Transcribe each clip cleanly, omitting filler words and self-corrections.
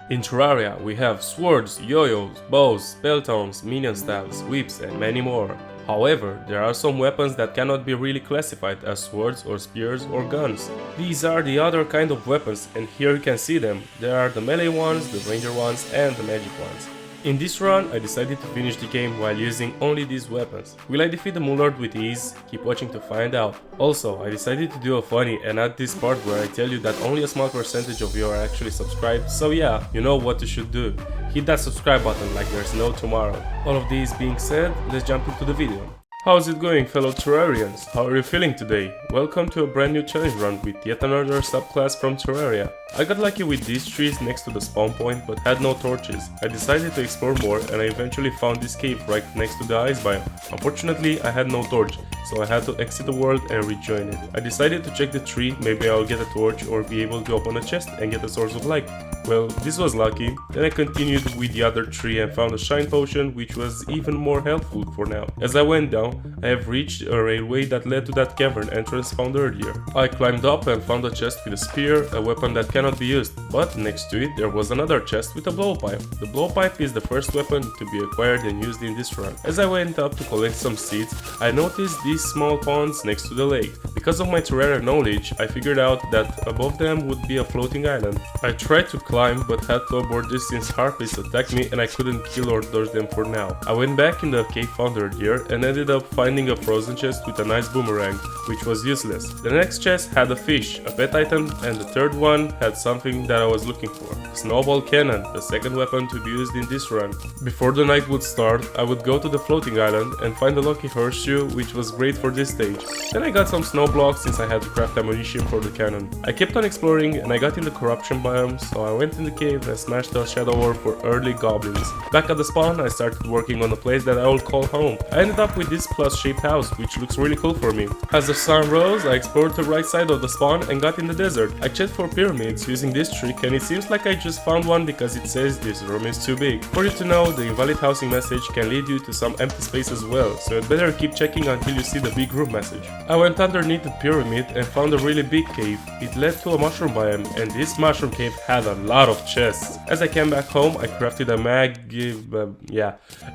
In Terraria, we have swords, yo-yos, bows, spelltones, minion staffs, whips, and many more. However, there are some weapons that cannot be really classified as swords or spears or guns. These are the other kind of weapons, and here you can see them. There are the melee ones, the ranger ones, and the magic ones. In this run, I decided to finish the game while using only these weapons. Will I defeat the Moonlord with ease? Keep watching to find out. Also, I decided to do a funny and add this part where I tell you that only a small percentage of you are actually subscribed, so yeah, you know what you should do. Hit that subscribe button like there's no tomorrow. All of these being said, let's jump into the video. How's it going, fellow Terrarians? How are you feeling today? Welcome to a brand new challenge run with yet another subclass from Terraria. I got lucky with these trees next to the spawn point but had no torches. I decided to explore more and I eventually found this cave right next to the ice biome. Unfortunately, I had no torch, so I had to exit the world and rejoin it. I decided to check the tree, maybe I'll get a torch or be able to open a chest and get a source of light. Well, this was lucky. Then I continued with the other tree and found a shine potion, which was even more helpful for now. As I went down, I have reached a railway that led to that cavern entrance found earlier. I climbed up and found a chest with a spear, a weapon that cannot be used, but next to it there was another chest with a blowpipe. The blowpipe is the first weapon to be acquired and used in this run. As I went up to collect some seeds, I noticed these small ponds next to the lake. Because of my Terraria knowledge, I figured out that above them would be a floating island. I tried to climb but had to abort this since harpies attacked me and I couldn't kill or dodge them for now. I went back in the cave found earlier and ended up finding a frozen chest with a nice boomerang, which was useless. The next chest had a fish, a pet item, and the third one had something that I was looking for. A snowball cannon, the second weapon to be used in this run. Before the night would start, I would go to the floating island and find a lucky horseshoe, which was great for this stage. Then I got some snow blocks since I had to craft ammunition for the cannon. I kept on exploring and I got in the corruption biome, so I went in the cave and smashed the shadow ore for early goblins. Back at the spawn, I started working on a place that I will call home. I ended up with this plus-shaped house, which looks really cool for me. As the sun rose, I explored the right side of the spawn and got in the desert. I checked for pyramids using this trick and it seems like I just found one because it says this room is too big. For you to know, the invalid housing message can lead you to some empty space as well, so you'd better keep checking until you see the big room message. I went underneath the pyramid and found a really big cave. It led to a mushroom biome and this mushroom cave had a lot of chests. As I came back home, I crafted a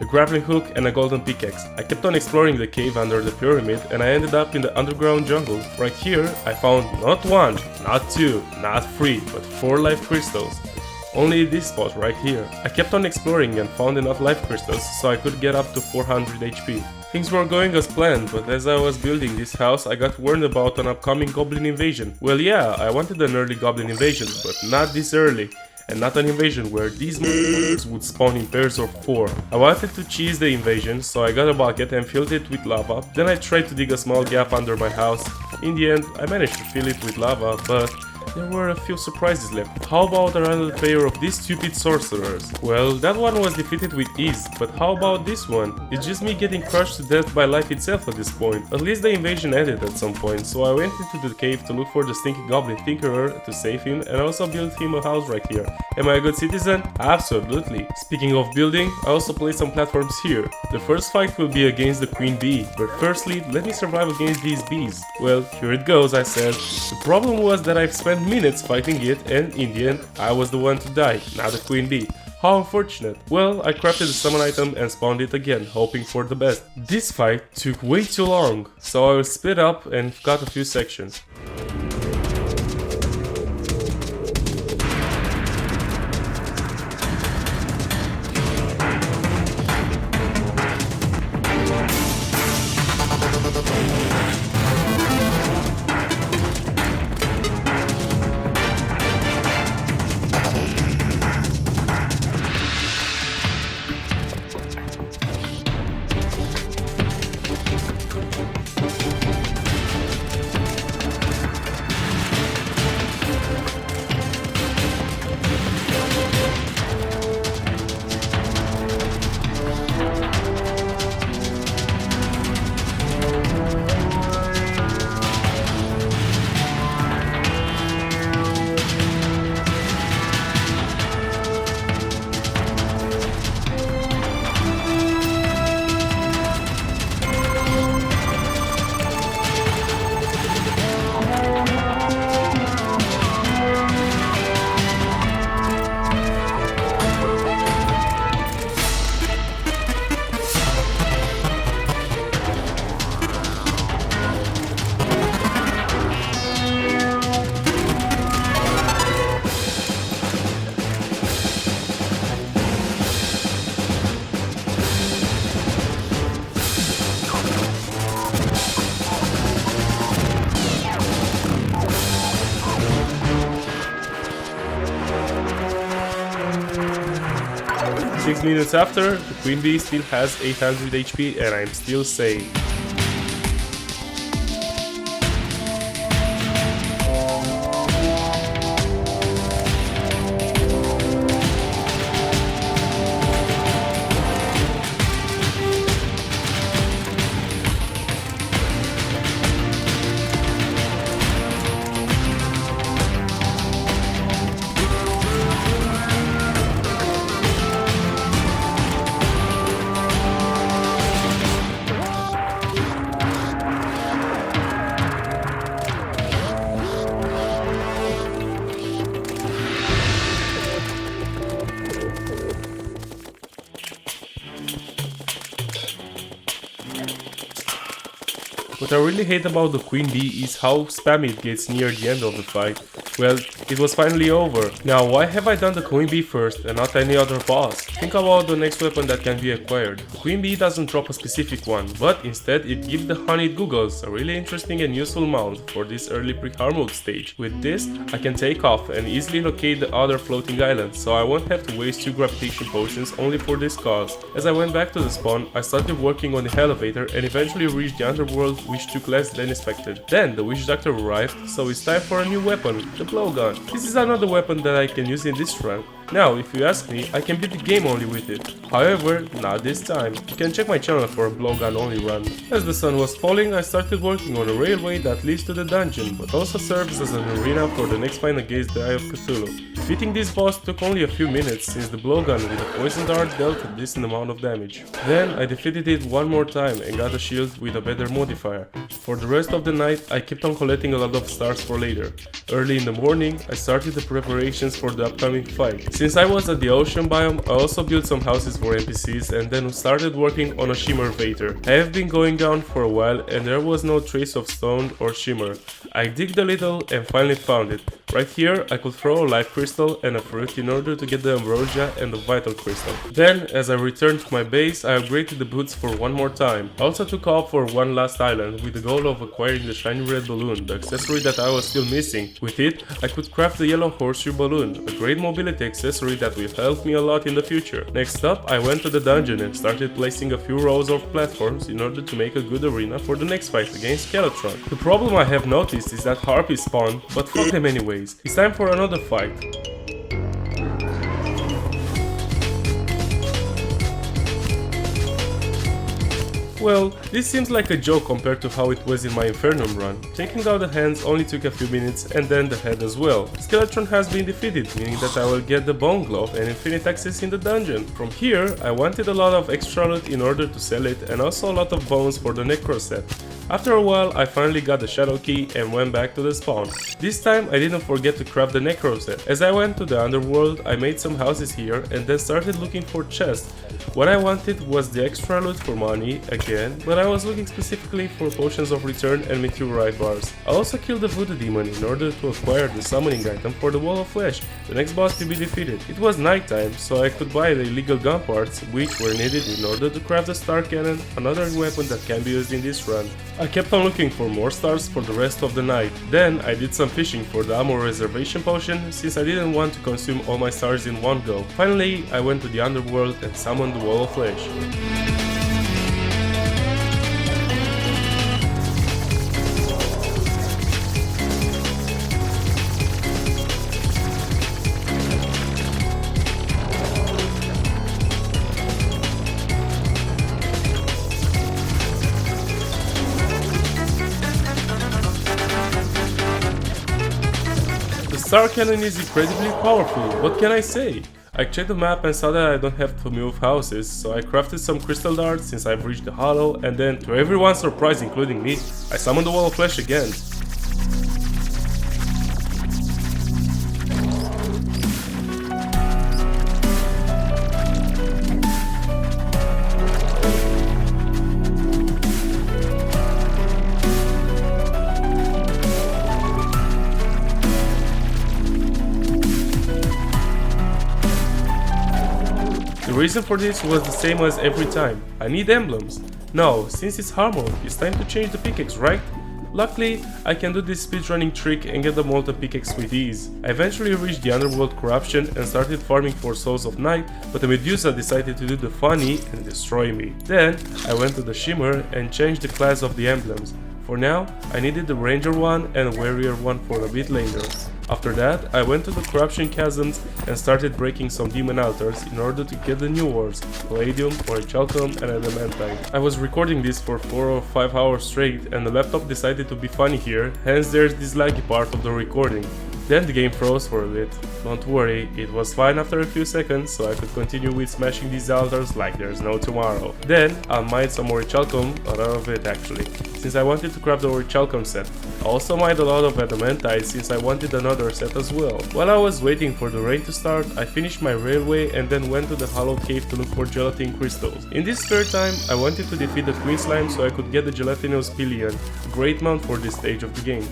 grappling hook and a golden pickaxe. I kept on exploring the cave under the pyramid and I ended up in the underground jungle. Right here, I found not one, not two, not three, but 4 life crystals. Only this spot right here. I kept on exploring and found enough life crystals so I could get up to 400 HP. Things were going as planned, but as I was building this house, I got warned about an upcoming goblin invasion. Well, yeah, I wanted an early goblin invasion, but not this early. And not an invasion where these motherfuckers would spawn in pairs of 4. I wanted to cheese the invasion, so I got a bucket and filled it with lava. Then I tried to dig a small gap under my house. In the end, I managed to fill it with lava, but there were a few surprises left. How about another pair of these stupid sorcerers? Well, that one was defeated with ease, but how about this one? It's just me getting crushed to death by life itself at this point. At least the invasion ended at some point, so I went into the cave to look for the stinky goblin tinkerer to save him and also build him a house right here. Am I a good citizen? Absolutely. Speaking of building, I also placed some platforms here. The first fight will be against the queen bee, but firstly, let me survive against these bees. Well, here it goes, I said. The problem was that I've spent minutes fighting it and in the end I was the one to die, not the queen bee. How unfortunate. Well, I crafted a summon item and spawned it again, hoping for the best. This fight took way too long, so I will split up and cut a few sections. 6 minutes after, the queen bee still has 800 HP and I'm still safe. What I really hate about the queen bee is how spammy it gets near the end of the fight. Well, it was finally over. Now, why have I done the queen bee first and not any other boss? Think about the next weapon that can be acquired. The queen bee doesn't drop a specific one, but instead it gives the honeyed googles, a really interesting and useful mount for this early pre-hard mode stage. With this, I can take off and easily locate the other floating islands, so I won't have to waste 2 gravitation potions only for this cause. As I went back to the spawn, I started working on the elevator and eventually reached the underworld, which took less than expected. Then the witch doctor arrived, so it's time for a new weapon, the blowgun. This is another weapon that I can use in this run. Now, if you ask me, I can beat the game only with it. However, not this time. You can check my channel for a blowgun only run. As the sun was falling, I started working on a railway that leads to the dungeon, but also serves as an arena for the next fight against the Eye of Cthulhu. Defeating this boss took only a few minutes, since the blowgun with a poison dart dealt a decent amount of damage. Then I defeated it one more time and got a shield with a better modifier. For the rest of the night, I kept on collecting a lot of stars for later. Early in the morning, I started the preparations for the upcoming fight. Since I was at the ocean biome, I also built some houses for NPCs and then started working on a shimmer vator. I have been going down for a while and there was no trace of stone or shimmer. I digged a little and finally found it. Right here, I could throw a life crystal and a fruit in order to get the ambrosia and the vital crystal. Then, as I returned to my base, I upgraded the boots for one more time. I also took off for one last island with the goal of acquiring the shiny red balloon, the accessory that I was still missing. With it, I could craft the yellow horseshoe balloon, a great mobility accessory that will help me a lot in the future. Next up, I went to the dungeon and started placing a few rows of platforms in order to make a good arena for the next fight against Skeletron. The problem I have noticed is that harpies spawn, but fuck them anyways. It's time for another fight. Well, this seems like a joke compared to how it was in my Infernum run. Taking out the hands only took a few minutes and then the head as well. Skeletron has been defeated, meaning that I will get the Bone Glove and infinite access in the dungeon. From here, I wanted a lot of extra loot in order to sell it and also a lot of bones for the Necro set. After a while, I finally got the Shadow Key and went back to the spawn. This time, I didn't forget to craft the Necro set. As I went to the underworld, I made some houses here and then started looking for chests. What I wanted was the extra loot for money again, but I was looking specifically for potions of return and meteorite bars. I also killed the voodoo demon in order to acquire the summoning item for the wall of flesh, the next boss to be defeated. It was nighttime, so I could buy the illegal gun parts, which were needed in order to craft the star cannon, another weapon that can be used in this run. I kept on looking for more stars for the rest of the night. Then I did some fishing for the ammo reservation potion, since I didn't want to consume all my stars in one go. Finally, I went to the underworld and summoned the wall of flesh. The star cannon is incredibly powerful, what can I say? I checked the map and saw that I don't have to move houses, so I crafted some crystal darts since I've reached the hollow, and then, to everyone's surprise including me, I summoned the wall of flesh again. The reason for this was the same as every time. I need emblems. Now, since it's hard mode, it's time to change the pickaxe, right? Luckily, I can do this speedrunning trick and get the molten pickaxe with ease. I eventually reached the underworld corruption and started farming for souls of night, but the Medusa decided to do the funny and destroy me. Then, I went to the shimmer and changed the class of the emblems. For now, I needed the ranger one and warrior one for a bit later. After that, I went to the corruption chasms and started breaking some demon altars in order to get the new ores, palladium, orichalcum and adamantite. I was recording this for 4 or 5 hours straight and the laptop decided to be funny here, hence there's this laggy part of the recording. Then the game froze for a bit. Don't worry, it was fine after a few seconds, so I could continue with smashing these altars like there's no tomorrow. Then I'll mine some orichalcum, a lot of it actually, since I wanted to craft the orichalcum set. I also mined a lot of adamantite since I wanted another set as well. While I was waiting for the rain to start, I finished my railway and then went to the hollow cave to look for gelatin crystals. In this spare time, I wanted to defeat the queen slime so I could get the gelatinous pillion, a great mount for this stage of the game.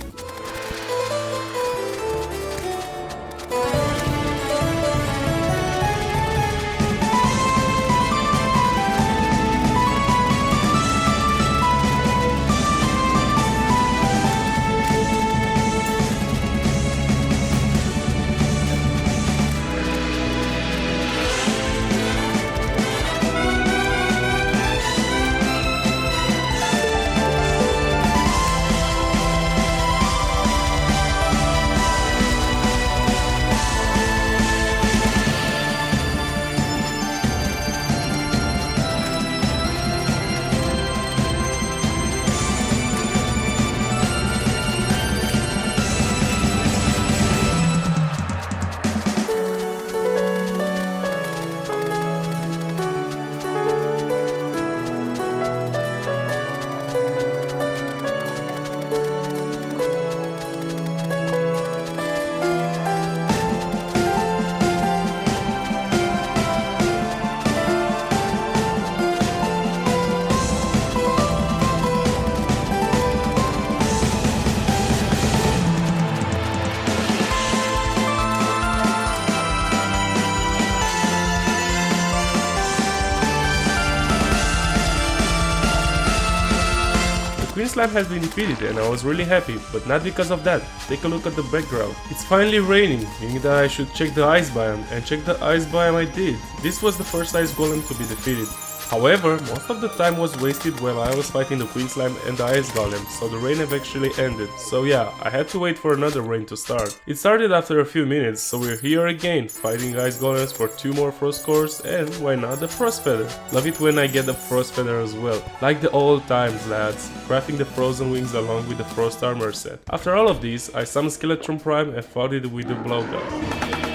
Queen Slime has been defeated and I was really happy, but not because of that. Take a look at the background. It's finally raining, meaning that I should check the ice biome, and check the ice biome I did. This was the first ice golem to be defeated. However, most of the time was wasted while I was fighting the Queen Slime and the Ice Golem, so the rain eventually ended. So yeah, I had to wait for another rain to start. It started after a few minutes, so we're here again, fighting Ice Golems for 2 more Frost cores, and why not the Frost Feather? Love it when I get the Frost Feather as well. Like the old times, lads, crafting the Frozen Wings along with the Frost Armor set. After all of this, I summoned Skeletron Prime and fought it with the Blowgun.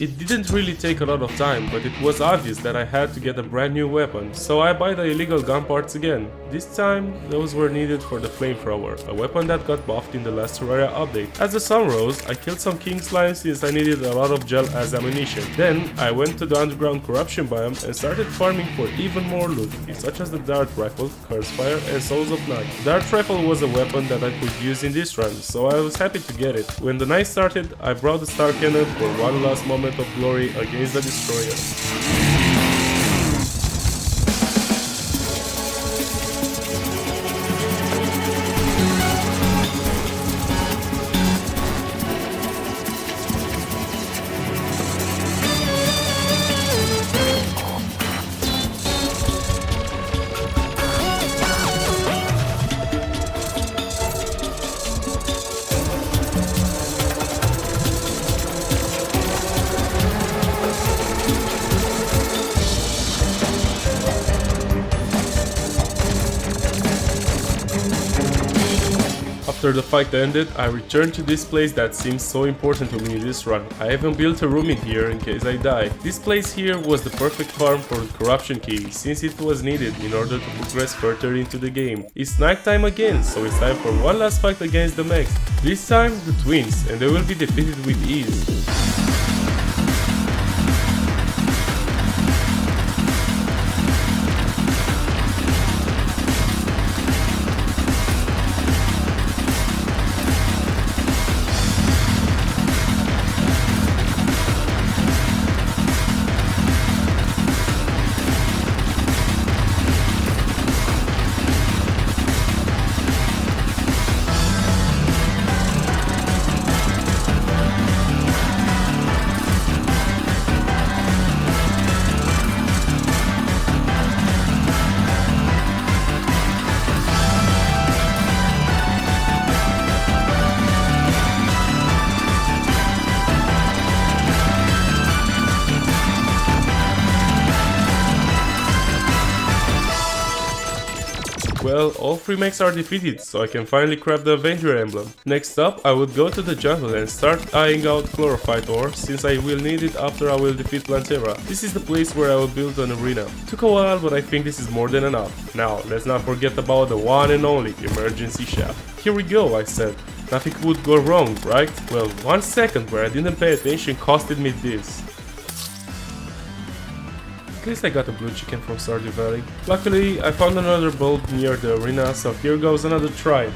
It didn't really take a lot of time, but it was obvious that I had to get a brand new weapon, so I buy the illegal gun parts again. This time, those were needed for the flamethrower, a weapon that got buffed in the Last Terraria update. As the sun rose, I killed some king slimes since I needed a lot of gel as ammunition. Then, I went to the underground corruption biome and started farming for even more loot, such as the dart rifle, curse fire, and souls of night. Dart rifle was a weapon that I could use in this run, so I was happy to get it. When the night started, I brought the star cannon for one last moment of glory against the destroyer. After the fight ended, I returned to this place that seems so important to me in this run. I even built a room in here in case I die. This place here was the perfect farm for the corruption key, since it was needed in order to progress further into the game. It's nighttime again, so it's time for one last fight against the mechs. This time, the twins, and they will be defeated with ease. Well, all 3 mechs are defeated, so I can finally craft the Avenger emblem. Next up, I would go to the jungle and start eyeing out chlorophyte ore, since I will need it after I will defeat Plantera. This is the place where I will build an arena. Took a while, but I think this is more than enough. Now, let's not forget about the one and only emergency shaft. Here we go, I said. Nothing would go wrong, right? Well, 1 second where I didn't pay attention costed me this. At least I got a blue chicken from Stardew Valley. Luckily, I found another bulb near the arena, so here goes another try.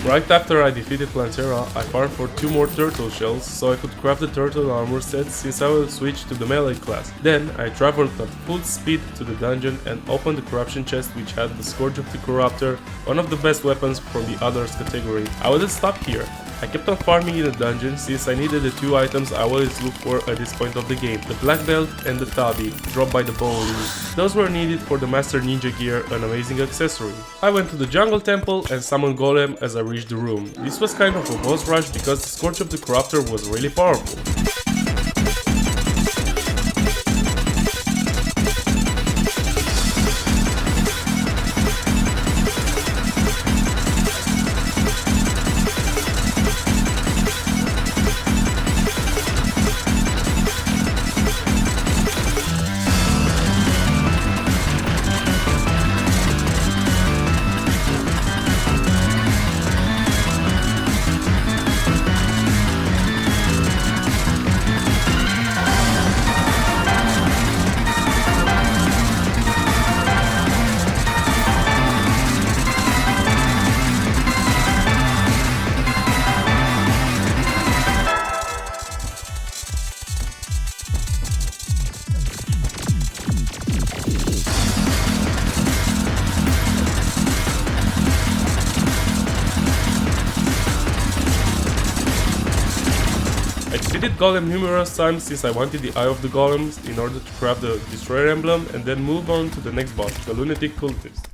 Right after I defeated Plantera, I farmed for 2 more turtle shells so I could craft the turtle armor set since I will switch to the melee class. Then I traveled at full speed to the dungeon and opened the corruption chest which had the Scourge of the Corruptor, one of the best weapons from the others category. I wouldn't stop here. I kept on farming in the dungeon since I needed the 2 items I always look for at this point of the game, the black belt and the tabi, dropped by the bowling. Those were needed for the master ninja gear, an amazing accessory. I went to the jungle temple and summoned golem as I reached the room. This was kind of a boss rush because the Scourge of the Corruptor was really powerful. defeated Golem numerous times since I wanted the Eye of the Golems in order to craft the Destroyer emblem and then move on to the next boss, the Lunatic Cultist.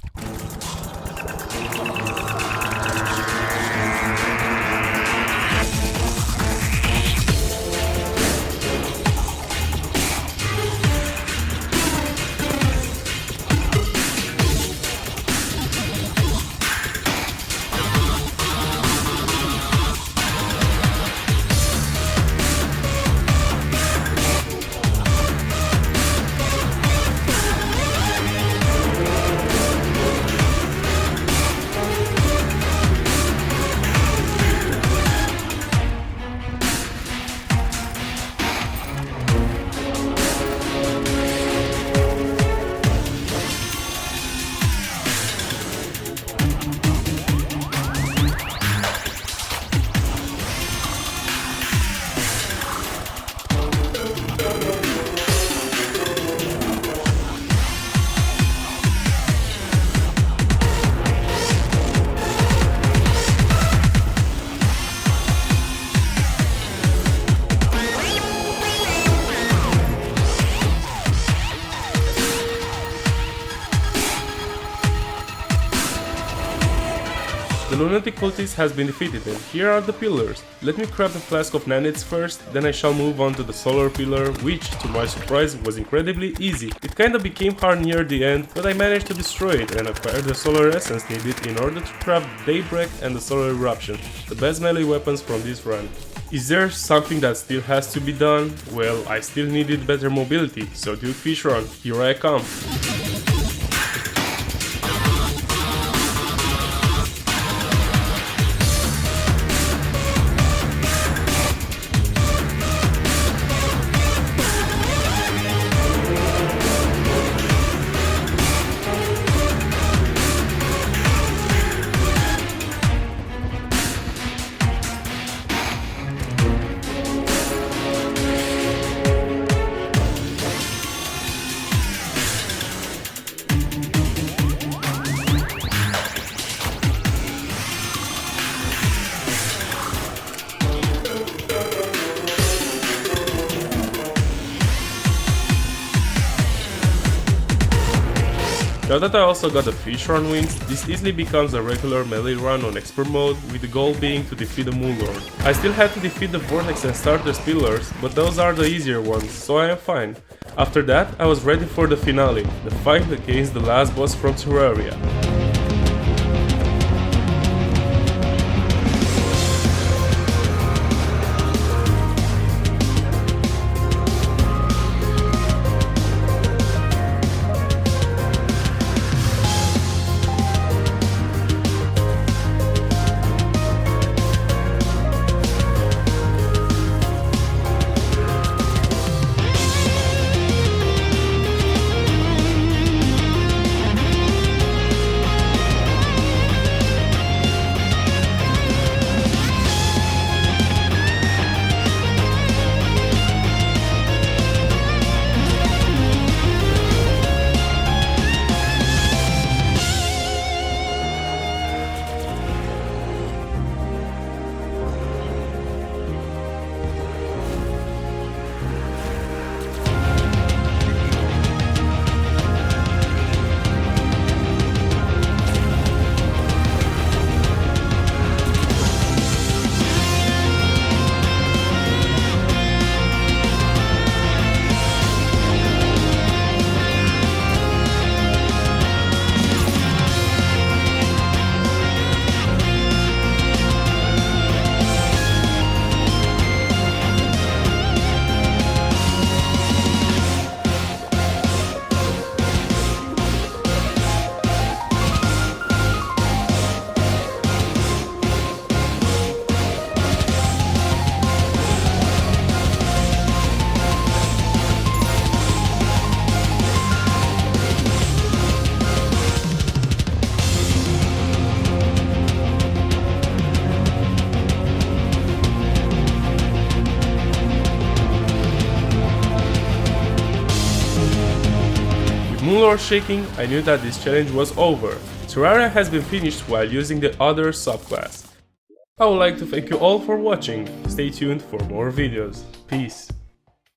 The Lunatic Cultist has been defeated and here are the pillars. Let me craft the Flask of Nanites first, then I shall move on to the Solar Pillar, which, to my surprise, was incredibly easy. It kinda became hard near the end, but I managed to destroy it and acquire the Solar Essence needed in order to craft Daybreak and the Solar Eruption, the best melee weapons from this run. Is there something that still has to be done? Well, I still needed better mobility, so Duke Fish Run, here I come. Now that I also got the fish run wins, this easily becomes a regular melee run on expert mode, with the goal being to defeat the Moon Lord. I still had to defeat the Vortex and Starter's pillars, but those are the easier ones, so I am fine. After that, I was ready for the finale, the fight against the last boss from Terraria. Moonlord shaking, I knew that this challenge was over. Terraria has been finished while using the other subclass. I would like to thank you all for watching. Stay tuned for more videos. Peace.